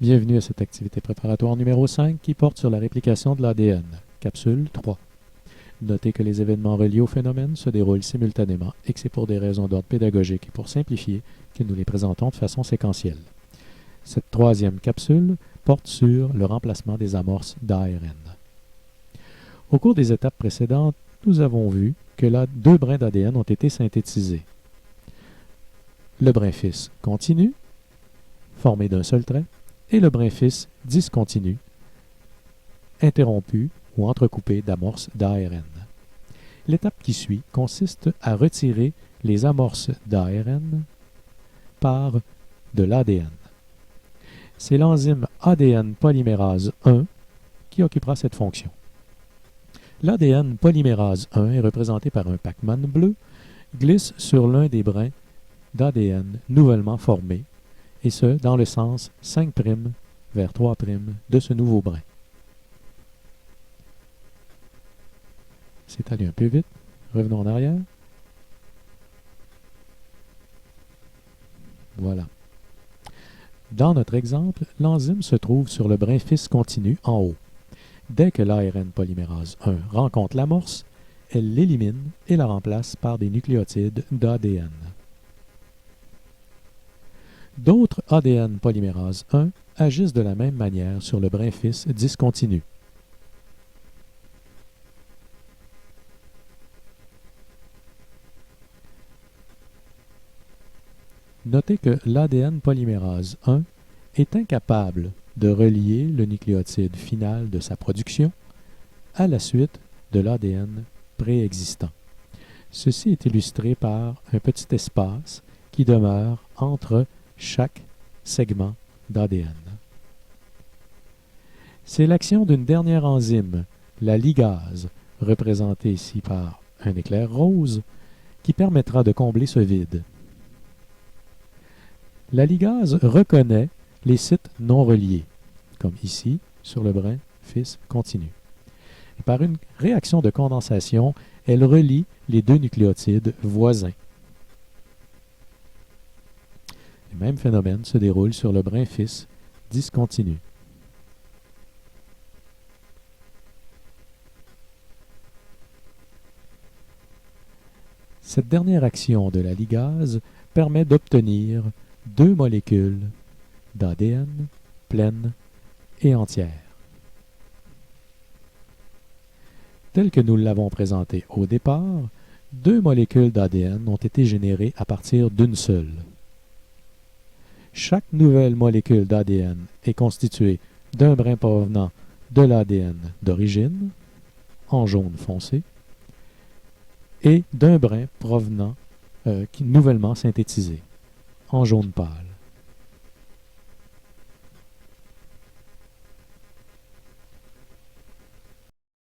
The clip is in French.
Bienvenue à cette activité préparatoire numéro 5 qui porte sur la réplication de l'ADN. Capsule 3. Notez que les événements reliés au phénomène se déroulent simultanément et que c'est pour des raisons d'ordre pédagogique et pour simplifier que nous les présentons de façon séquentielle. Cette troisième capsule porte sur le remplacement des amorces d'ARN. Au cours des étapes précédentes, nous avons vu que là, 2 brins d'ADN ont été synthétisés. Le brin fils continu, formé d'un seul trait, et le brin fils discontinu, interrompu ou entrecoupé d'amorces d'ARN. L'étape qui suit consiste à retirer les amorces d'ARN par de l'ADN. C'est l'enzyme ADN polymérase 1 qui occupera cette fonction. L'ADN polymérase 1 est représenté par un Pacman bleu, glisse sur l'un des brins d'ADN nouvellement formés, et ce, dans le sens 5' vers 3' de ce nouveau brin. C'est allé un peu vite. Revenons en arrière. Voilà. Dans notre exemple, l'enzyme se trouve sur le brin fils continu en haut. Dès que l'ARN polymérase 1 rencontre l'amorce, elle l'élimine et la remplace par des nucléotides d'ADN. D'autres ADN polymérase 1 agissent de la même manière sur le brin fils discontinu. Notez que l'ADN polymérase 1 est incapable de relier le nucléotide final de sa production à la suite de l'ADN préexistant. Ceci est illustré par un petit espace qui demeure entre chaque segment d'ADN. C'est l'action d'une dernière enzyme, la ligase, représentée ici par un éclair rose, qui permettra de combler ce vide. La ligase reconnaît les sites non reliés, comme ici sur le brin fils continu. Et par une réaction de condensation, elle relie les 2 nucléotides voisins. Le même phénomène se déroule sur le brin fils discontinu. Cette dernière action de la ligase permet d'obtenir 2 molécules d'ADN pleines et entières. Tel que nous l'avons présenté au départ, 2 molécules d'ADN ont été générées à partir d'une seule. Chaque nouvelle molécule d'ADN est constituée d'un brin provenant de l'ADN d'origine, en jaune foncé, et d'un brin provenant qui est nouvellement synthétisé, en jaune pâle.